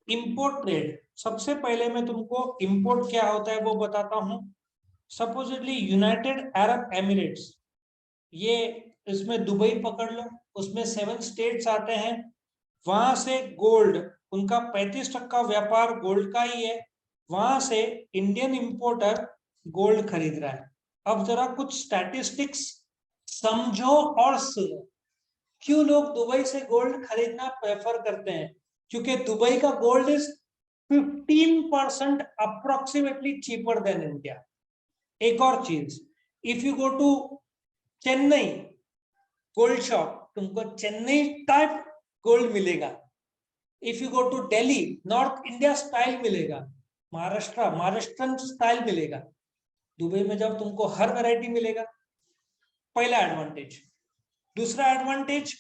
Import trade, सबसे पहले मैं तुमको इंपोर्ट क्या होता है वो बताता हूं। सपोजिटली यूनाइटेड अरब एमिरेट्स, ये इसमें दुबई पकड़ लो, उसमें 7 स्टेट्स आते हैं, वहां से गोल्ड, उनका 35% व्यापार गोल्ड का ही है, वहां से इंडियन इंपोर्टर गोल्ड खरीद रहा है। अब जरा कुछ स्टैटिस्टिक्स समझो और सुनो। क्यों लोग दुबई से गोल्ड खरीदना प्रेफर करते हैं? क्योंकि दुबई का gold is 15% approximately cheaper than India. एक और चीज, if you go to Chennai gold shop, तुमको चेन्नई टाइप गोल्ड मिलेगा। If you go to Delhi, north India style मिलेगा। महाराष्ट्रन स्टाइल मिलेगा। दुबई में जाओ तुमको हर वैरायटी मिलेगा। पहला एडवांटेज। दूसरा एडवांटेज,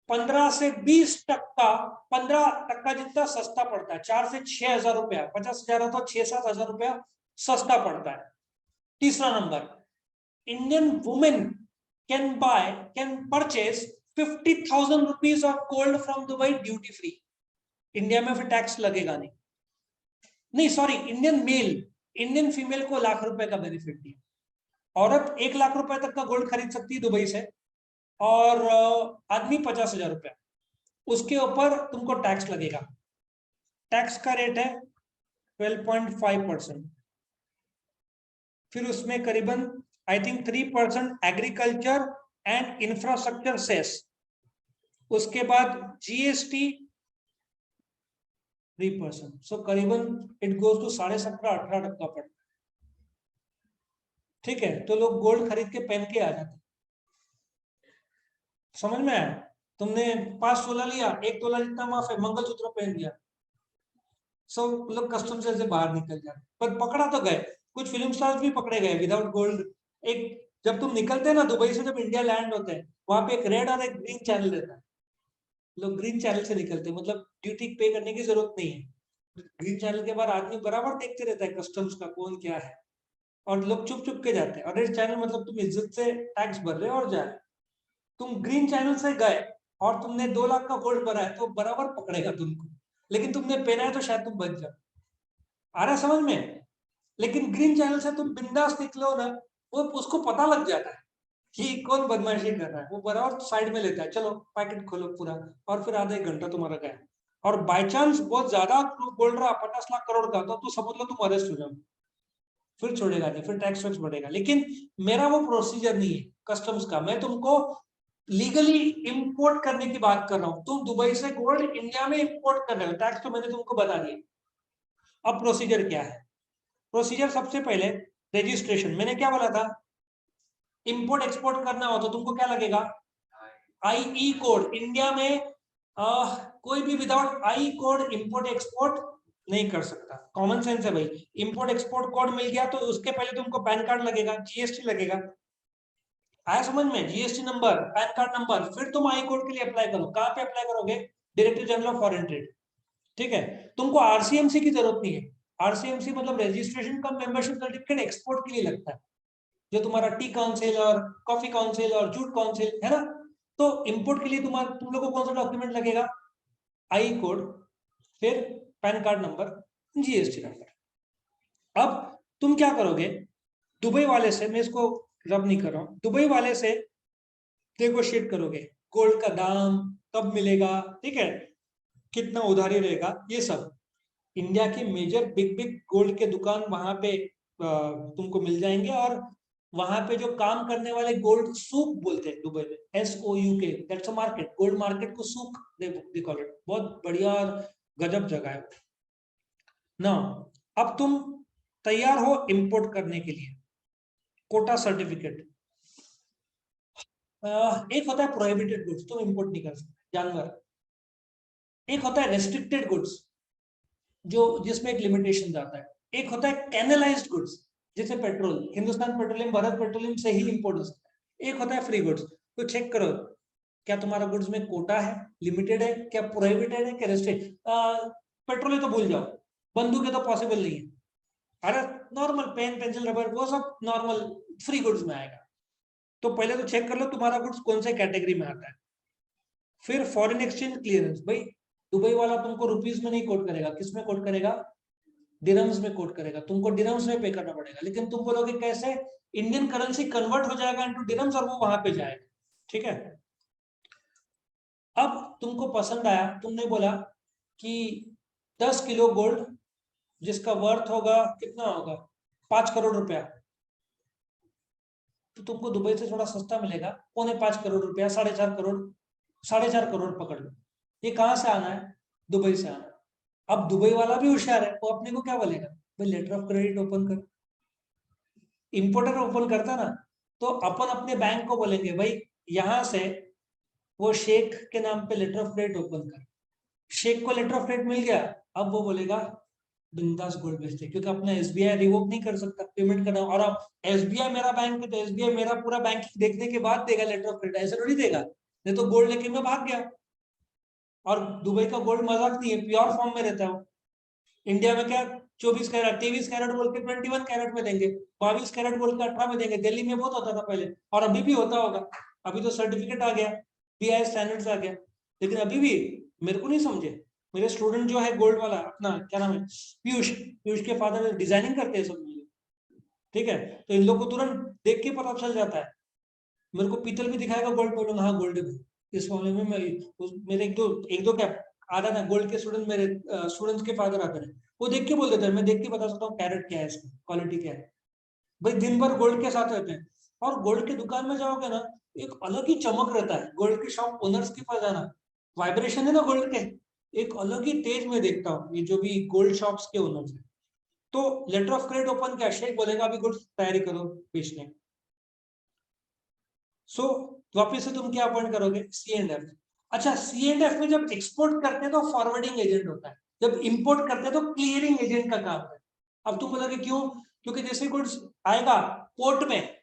15 से 20%, 15% जितना सस्ता पड़ता है, 4 से 6 हजार रुपया, 50,000 तो 6-7 हजार रुपया सस्ता पड़ता है। तीसरा number, Indian women can purchase 50,000 rupees of gold from Dubai duty free. India में फिर टैक्स लगेगा नहीं। नहीं सॉरी, इंडियन फीमेल को ₹1,00,000 का बेनिफिट दिया। औरत 1,00,000 रुपए तक का गोल्ड खरीद सकती है दुबई से, और आदमी 50,000 रुपया। उसके ऊपर तुमको टैक्स लगेगा। टैक्स का रेट है 12.5%। फिर उसमें करीबन I think 3% agriculture and infrastructure cess. उसके बाद जीएसटी 3%। सो करीबन इट गोज टू 17.5-18% पड़ता है। ठीक है, तो लोग गोल्ड खरीद के पहन के आ जाते हैं। समझ में आया? तुमने 5 तोला लिया, 1 तोला जितना माफ है, मंगलसूत्र पहन लिया, सब लोग कस्टम से बाहर निकल जाते। पर पकड़ा तो गए, कुछ फिल्म स्टार्स भी पकड़े गए विदाउट गोल्ड। एक, जब तुम निकलते हैं ना दुबई से, जब इंडिया लैंड होते हैं, वहां पे एक रेड और एक ग्रीन चैनल रहता है। लोग ग्रीन चैनल से निकलते हैं, मतलब ड्यूटी पे करने की जरूरत नहीं है। ग्रीन चैनल के बाद आदमी बराबर देखते रहता है कस्टम्स का कौन क्या है, और लोग चुप चुप के जाते हैं। और रेड चैनल मतलब तुम इज्जत से टैक्स भर रहे हो और जा रहे। तुम ग्रीन चैनल से गए और तुमने 2 लाख का गोल्ड भरा है, तो बराबर पकड़ेगा तुमको। लेकिन तुमने पहना है तो शायद तुम बच जाओ। आ रहा है समझ में? लेकिन ग्रीन चैनल से तुम बिंदास निकलो ना, वो उसको पता लग जाता है कि कौन बदमाशी कर रहा है। वो बराबर साइड में लेता है, चलो पैकेट खोलो पूरा, और फिर आधा 1 घंटा तुम्हारा गया। और बाई चांस बहुत ज्यादा बोल रहा 50 लाख करोड़ का, तो समझ लो तुम अरेस्ट हो जाओ। फिर छोड़ेगा नहीं, फिर टैक्स वैक्स बढ़ेगा। लेकिन मेरा वो प्रोसीजर नहीं है कस्टम्स का। मैं तुमको लीगली इंपोर्ट करने की बात कर रहा हूं। तुम दुबई से गोल्ड इंडिया में इंपोर्ट कर रहे हो, टैक्स तो मैंने तुमको बता दिया। अब प्रोसीजर क्या है? प्रोसीजर सबसे पहले रजिस्ट्रेशन। मैंने क्या बोला था? इंपोर्ट एक्सपोर्ट करना हो तो तुमको क्या लगेगा? IE code. इंडिया में कोई भी without I code import export नहीं कर सकता। कॉमन सेंस है भाई। इंपोर्ट एक्सपोर्ट कोड मिल गया तो उसके पहले तुमको पैन कार्ड लगेगा, जीएसटी लगेगा। आया समझ में? GST number, pan card number, फिर तुम आई कोड के लिए अप्लाई करो। कहां पे अप्लाई करोगे? Director general of foreign trade. ठीक है, तुमको आरसीएमसी की जरूरत नहीं है। आरसीएमसी मतलब रजिस्ट्रेशन कम मेंबरशिप सर्टिफिकेट एक्सपोर्ट के लिए लगता है, जो तुम्हारा टी काउंसिल और कॉफी काउंसिल और जूट काउंसिल है ना। तो इंपोर्ट के लिए तुम लोग को कौन सा डॉक्यूमेंट लगेगा? आई कोड, फिर pan card number, GST number. अब तुम क्या करोगे? दुबई वाले से, मैं इसको रब नहीं कर रहा हूं, दुबई वाले से नेगोशिएट करोगे। गोल्ड का दाम कब मिलेगा, ठीक है, कितना उधारी रहेगा, ये सब। इंडिया की मेजर बिग बिग गोल्ड के दुकान वहां पे तुमको मिल जाएंगे। और वहां पे जो काम करने वाले, गोल्ड सूक बोलते हैं दुबई में, SOUK, that's a market. Gold market को सूक दे कॉल इट। बहुत बढ़िया और गजब जगह है ना। अब तुम तैयार हो इंपोर्ट करने के लिए। कोटा सर्टिफिकेट। एक होता है प्रोहिबिटेड गुड्स, तुम इंपोर्ट नहीं कर सकते जानवर। एक होता है रेस्ट्रिक्टेड गुड्स, जो जिसमें एक लिमिटेशन आता है। एक होता है कैनलाइज्ड गुड्स, जैसे petrol, Hindustan petroleum, Bharat petroleum से ही इंपोर्ट हो सकता है। एक होता है फ्री गुड्स। तो चेक करो क्या तुम्हारा गुड्स में कोटा है, लिमिटेड है, क्या प्रोहिबिटेड है, क्या रेस्ट्रिक्ट। पेट्रोल है तो भूल जाओ, बंदूक है तो पॉसिबल नहीं है। अरे नॉर्मल पेन पेंसिल रबर वो सब नॉर्मल फ्री गुड्स में आएगा। तो पहले तो चेक कर लो तुम्हारा गुड्स कौन से कैटेगरी में आता है। फिर फॉरेन एक्सचेंज क्लियरेंस। भाई दुबई वाला तुमको रुपीज में नहीं कोट करेगा, किस में कोट करेगा? दिरहम्स में कोट करेगा, तुमको दिरहम्स में पे करना पड़ेगा। लेकिन तुम बोलोगे कैसे? इंडियन करेंसी कन्वर्ट हो जाएगा इनटू दिरहम्स और वो वहां पे जाएगा। ठीक है, अब तुमको पसंद आया, तुमने बोला कि 10 किलो गोल्ड जिसका वर्थ होगा, कितना होगा, 5 करोड़ रुपया, तो तुमको दुबई से थोड़ा सस्ता मिलेगा, 4.25 करोड़ रुपया, 4.5 करोड़, 4.5 करोड़ पकड़ लो। ये कहां से आना है? दुबई से आना है। अब दुबई वाला भी होशियार है, वो अपने को क्या बोलेगा, भाई लेटर ऑफ क्रेडिट ओपन कर। इंपोर्टर ओपन करता ना, तो अपन अपने बैंक को बोलेंगे भाई यहां से वो शेख के नाम पे लेटर ऑफ क्रेडिट ओपन कर। शेख को लेटर ऑफ क्रेडिट मिल गया, अब वो बोलेगा बिंदास गोल्ड बेचते, क्योंकि अपना एसबीआई रिवोक नहीं कर सकता पेमेंट करना। और अब एसबीआई मेरा बैंक है, तो एसबीआई मेरा पूरा बैंक देखने के बाद देगा लेटर ऑफ क्रेडिट, ऐसा थोड़ी देगा। नहीं तो गोल्ड लेके मैं भाग गया। और दुबई का गोल्ड मजाक नहीं है, प्योर फॉर्म में रहता है। इंडिया में क्या 24 कैरेट, 23 कैरेट बोल के 21 कैरेट में देंगे, 22 कैरेट बोल के 18 में देंगे। दिल्ली में बहुत होता था पहले, और अभी भी होता होगा। अभी तो सर्टिफिकेट आ गया, बीआई स्टैंडर्ड्स आ गया, लेकिन अभी भी मेरे को नहीं समझे। मेरे स्टूडेंट जो है गोल्ड वाला, अपना क्या नाम है, पीयूष, पीयूष के फादर डिजाइनिंग करते हैं सब मुझे। ठीक है, तो इन लोग को तुरंत देख के पता चल जाता है। मेरे को पीतल भी दिखाएगा, गोल्ड बोलूंगा हाँ गोल्ड है। इस मामले में मैं मेरे एक दो क्या आधा ना गोल्ड के स्टूडेंट, मेरे स्टूडेंट्स के फादर आते हैं, वो देख के बोल देते हैं, मैं देख के बता सकता हूँ कैरेट क्या है, इसका क्वालिटी क्या है। भाई दिन भर गोल्ड के साथ रहते हैं। और गोल्ड की दुकान में जाओगे ना, एक अलग ही चमक रहता है। गोल्ड के शॉप ओनर्स के पास जाना, वाइब्रेशन है ना गोल्ड के, एक अलग ही तेज में देखता हूँ ये जो भी गोल्ड शॉप्स के ओनर्स है। तो लेटर ऑफ क्रेडिट ओपन किया, शेख बोलेगा अभी गुड्स तैयारी करो बेचने। सो वापिस से तुम क्या अपॉइंट करोगे? सी एंड एफ। अच्छा, सी एंड एफ में जब एक्सपोर्ट करते हैं तो फॉरवर्डिंग एजेंट होता है, जब इंपोर्ट करते हैं तो क्लियरिंग एजेंट का काम है। अब तुम बोलोगे क्यों? क्योंकि जैसे गुड्स आएगा पोर्ट में,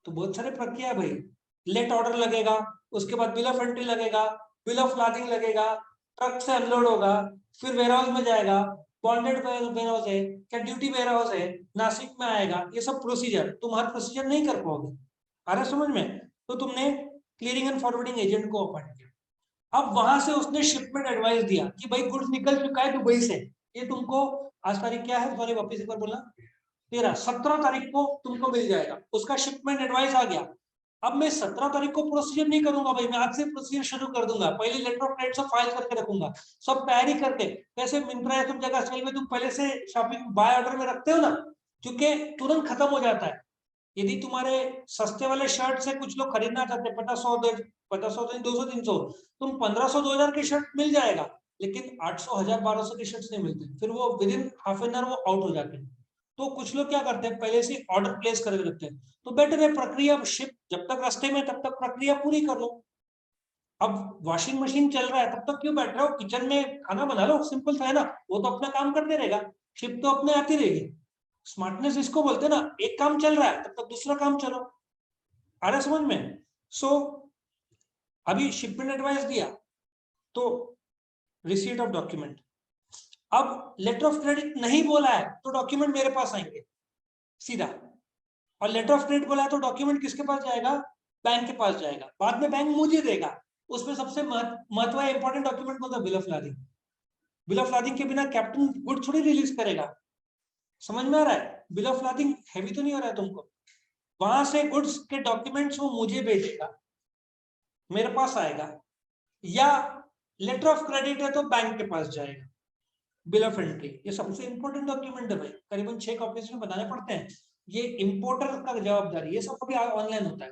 तो बहुत सारे प्रक्रिया है भाई। लेट ऑर्डर लगेगा, उसके बाद बिल ऑफ एंट्री लगेगा, बिल ऑफ लादिंग लगेगा, ट्रक से अनलोड होगा, फिर वेयरहाउस में जाएगा, बॉन्डेड वेयरहाउस है क्या, ड्यूटी वेयरहाउस है, नासिक में आएगा। ये सब प्रोसीजर तुम हर प्रोसीजर नहीं कर पाओगे। आ रहा समझ में? तो तुमने क्लियरिंग एंड फॉरवर्डिंग एजेंट को अपॉइंट किया। अब वहां से उसने शिपमेंट एडवाइस दिया कि भाई गुड्स निकल चुका है दुबई से, ये तुमको आज तारीख क्या है, सॉरी वापिस एक बार बोलना, 17 तारीख को तुमको मिल जाएगा। उसका शिपमेंट एडवाइस आ गया। अब मैं 17 तारीख को प्रोसीजर नहीं करूंगा भाई, मैं आज से प्रोसीजर शुरू कर दूंगा। पहले लेटर ऑफ क्रेडिट सब फाइल करके रखूंगा, सब तैयारी करके। कैसे मिंत्रा या तुम जगह सेल में तुम पहले से शॉपिंग बाय ऑर्डर में रखते हो ना, क्योंकि तुरंत खत्म हो जाता है। यदि तुम्हारे सस्ते वाले शर्ट से कुछ लोग खरीदना चाहते हैं, 50-100 200-300, तुम 1500-2000 की शर्ट मिल जाएगा, लेकिन 800-1000-1200 की शर्ट्स नहीं मिलती, फिर वो with in half an hour वो आउट हो जाते हैं। तो कुछ लोग क्या करते हैं, पहले से ऑर्डर प्लेस करके रखते हैं। तो बेटर है प्रक्रिया शिप जब तक रास्ते में, तब तक प्रक्रिया पूरी कर लो। अब वॉशिंग मशीन चल रहा है, तब तक क्यों बैठ रहे हो, किचन में खाना बना लो, सिंपल सा है ना, वो तो अपना काम करते रहेगा, शिप तो अपने आती रहेगी। स्मार्टनेस इसको बोलते हैं ना, एक काम चल रहा है तब तक दूसरा काम चलो। आ रहा समझ में? सो अभी शिपमेंट एडवाइस दिया, तो रिसीट ऑफ डॉक्यूमेंट। अब लेटर ऑफ क्रेडिट नहीं बोला है तो डॉक्यूमेंट मेरे पास आएंगे सीधा, और लेटर ऑफ क्रेडिट बोला है तो डॉक्यूमेंट किसके पास जाएगा? बैंक के पास जाएगा। बाद में बैंक मुझे देगा। उसमें सबसे महत्व इंपॉर्टेंट डॉक्यूमेंट कौन सा? Bill of lading. Bill of lading के बिना कैप्टन गुड थोड़ी रिलीज करेगा। समझ में आ रहा है? बिल ऑफ लादिंग हैवी तो नहीं हो रहा है तुमको? वहां से गुड्स के डॉक्यूमेंट्स वो मुझे भेजेगा, मेरे पास आएगा, या लेटर ऑफ क्रेडिट है तो बैंक के पास जाएगा। बिल ऑफ एंट्री ये सबसे इंपॉर्टेंट डॉक्यूमेंट है भाई, करीबन 6 कॉपीज में बनाने पड़ते हैं। ये इंपोर्टर का जवाबदारी, ये सब अभी ऑनलाइन होता है।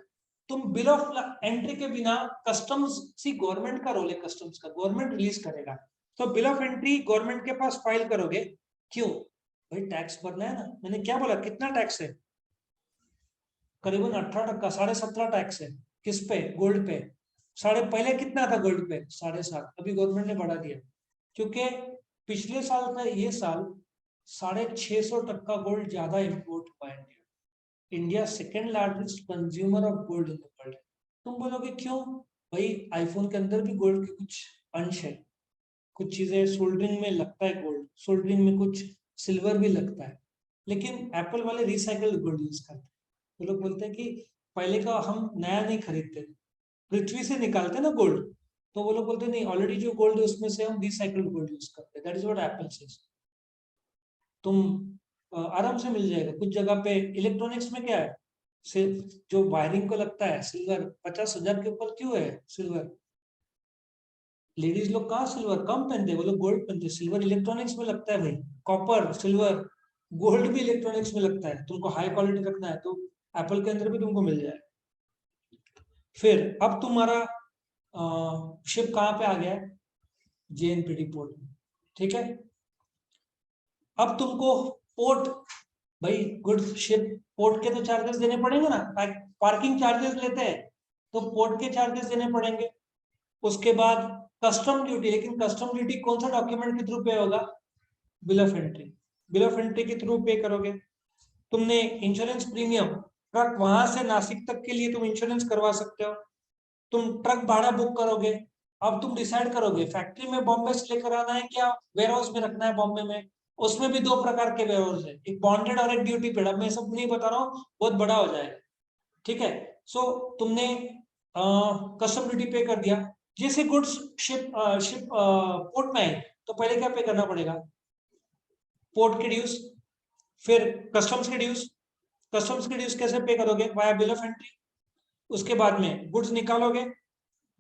तुम बिल ऑफ एंट्री के बिना, कस्टम्स सी गवर्नमेंट का रोल है, कस्टम्स का गवर्नमेंट रिलीज करेगा, तो बिल ऑफ एंट्री गवर्नमेंट के पास फाइल करोगे। क्यों भाई? टैक्स भरना है ना। मैंने क्या बोला, कितना टैक्स है? करीबन 18%, 17.5 टैक्स है। किस पे? गोल्ड पे। पहले कितना था गोल्ड पे? 7.5। अभी गवर्नमेंट ने बढ़ा दिया, क्योंकि पिछले साल का ये साल 650 गोल्ड ज्यादा इंपोर्ट हुआ है। India second largest consumer of gold in the world. तुम बोलोगे क्यों? भाई आईफोन के अंदर भी गोल्ड के कुछ अंश है, कुछ चीजें सोल्डरिंग में लगता है गोल्ड, सोल्डरिंग में कुछ सिल्वर भी लगता है, लेकिन एप्पल वाले रिसाइकल्ड गोल्ड यूज करते हैं। तो लोग बोलते हैं कि पहले का हम नया नहीं खरीदते, पृथ्वी से निकालते ना गोल्ड, तो वो लोग बोलते नहीं, ऑलरेडी जो गोल्ड है उसमें से हम रिसाइकल्ड गोल्ड यूज करते हैं, that is what Apple says. तुम आराम से मिल जाएगा कुछ जगह पे। इलेक्ट्रॉनिक्स में क्या है, सिर्फ जो वायरिंग को लगता है सिल्वर 50,000 के ऊपर क्यों है सिल्वर? लेडीज लोग कहाँ सिल्वर कम पहनते हैं, वो लोग गोल्ड पहनते हैं। सिल्वर इलेक्ट्रॉनिक्स में लगता है भाई, कॉपर सिल्वर गोल्ड भी इलेक्ट्रॉनिक्स में लगता है। तुमको हाई क्वालिटी रखना है तो एप्पल के अंदर भी तुमको मिल जाए। फिर अब तुम्हारा शिप कहाँ पे आ गया है, जेएनपीटी पोर्ट में, ठीक है। अब तुमको पोर्ट, भाई गुड्स शिप पोर्ट के तो चार्जेस देने पड़ेंगे ना, पार्किंग चार्जेस लेते हैं तो पोर्ट के चार्जेस देने पड़ेंगे। उसके बाद कस्टम ड्यूटी, लेकिन कस्टम ड्यूटी कौन सा डॉक्यूमेंट के थ्रू पे होगा, bill of entry, bill of entry के थ्रू पे करोगे। तुमने इंश्योरेंस प्रीमियम, ट्रक वहां से नासिक तक के लिए तुम इंश्योरेंस करवा सकते हो। तुम ट्रक भाड़ा बुक करोगे। अब तुम डिसाइड करोगे फैक्ट्री में बॉम्बे से लेकर आना है क्या वेयर हाउस में रखना है बॉम्बे में। उसमें भी दो प्रकार के वेयर हाउस है, एक बॉन्डेड और एक ड्यूटी पेड। अब मैं सब नहीं बता रहा हूँ, बहुत बड़ा हो जाएगा, ठीक है। सो तुमने कस्टम ड्यूटी पे कर दिया। जैसे गुड्स शिप शिप पोर्ट में आए तो पहले क्या पे करना पड़ेगा, पोर्ट के ड्यूज, फिर कस्टम्स के ड्यूज। कस्टम्स के ड्यूज कैसे पे करोगे, वाया बिल ऑफ एंट्री। उसके बाद में गुड्स निकालोगे,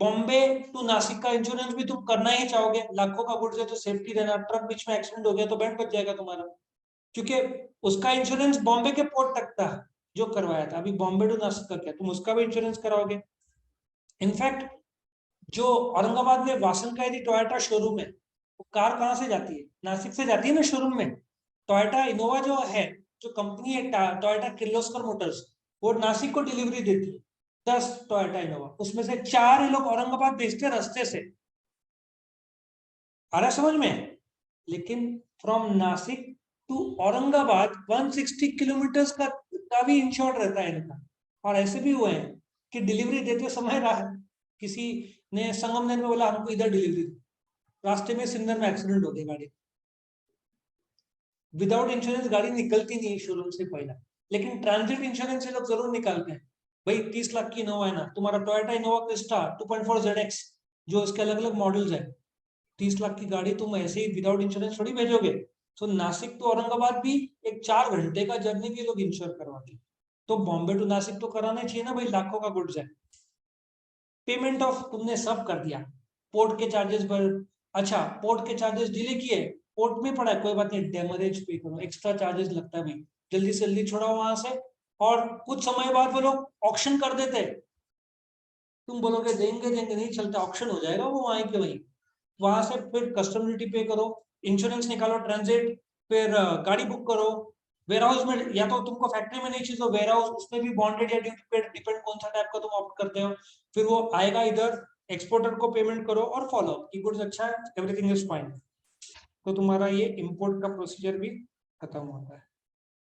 बॉम्बे टू नासिक का इंश्योरेंस भी तुम करना ही चाहोगे, लाखों का गुड्स है तो सेफ्टी रहना। ट्रक बीच में एक्सीडेंट हो गया तो बैंड बच जाएगा तुम्हारा, क्योंकि उसका इंश्योरेंस बॉम्बे के पोर्ट तक था जो करवाया था। अभी बॉम्बे टू नासिक का क्या, तुम उसका भी इंश्योरेंस कराओगे। इनफैक्ट जो औरंगाबाद में वासन का यदि टोयोटा शोरूम है, वो कार कहाँ से जाती है, नासिक से जाती है ना शोरूम में। टोयोटा इनोवा जो है, जो कंपनी है टोयोटा किर्लोस्कर मोटर्स, वो नासिक को डिलीवरी देती है 10 टोयोटा इनोवा, उसमें से 4 ये लोग औरंगाबाद भेजते हैं रास्ते से। आ रहा समझ में। लेकिन from Nashik to Aurangabad 160 kilometre का भी इंश्योर्ड रहता है इनका। और ऐसे भी हुए हैं कि डिलीवरी देते समय किसी ने संगमनेर में बोला हमको इधर डिलीवरी दो, रास्ते में सिन्नर में एक्सीडेंट हो गया गाड़ी। विदाउट इंश्योरेंस गाड़ी निकलती नहीं है शोरूम से पहला, लेकिन ट्रांजिट इंश्योरेंस ये लोग जरूर निकालते हैं। भाई 30 लाख की इनोवा है ना, तुम्हारा टोयोटा इनोवा क्रिस्टा 2.4 ZX, जो उसके अलग अलग मॉडल्स है, 30 लाख की गाड़ी तुम ऐसे ही विदाउट इंश्योरेंस थोड़ी भेजोगे। तो नासिक टू औरंगाबाद भी एक 4 घंटे का जर्नी भी लोग इंश्योर करवाते हैं। तो बॉम्बे टू नासिक तो कराना चाहिए ना भाई, लाखों का गुड्स है। पेमेंट ऑफ तुमने सब कर दिया, पोर्ट के चार्जेस पर। अच्छा पोर्ट के चार्जेस डिले किए, पोर्ट में पड़ा है कोई बात नहीं, डेमरेज पे करो, एक्स्ट्रा चार्जेस लगता है भाई, जल्दी से जल्दी छोड़ाओ वहां से। और कुछ समय बाद वो लोग ऑक्शन कर देते हैं, तुम बोलोगे देंगे देंगे, नहीं चलता, ऑक्शन हो जाएगा वो वहीं के वहीं। वहां से फिर कस्टम ड्यूटी पे करो, इंश्योरेंस निकालो, ट्रांजिट, फिर गाड़ी बुक करो। वेयर हाउस में या तो तुमको फैक्ट्री में नहीं चाहिए तो वेयर हाउस, उसमें भी बॉन्डेड या ड्यूटी पेड, डिपेंड कौन सा टाइप का तुम ऑप्ट करते हो। फिर वो आएगा इधर, एक्सपोर्टर को पेमेंट करो और फॉलो की गुड्स अच्छा है, एवरीथिंग इज फाइन। तो तुम्हारा ये इंपोर्ट का प्रोसीजर भी खत्म होता है।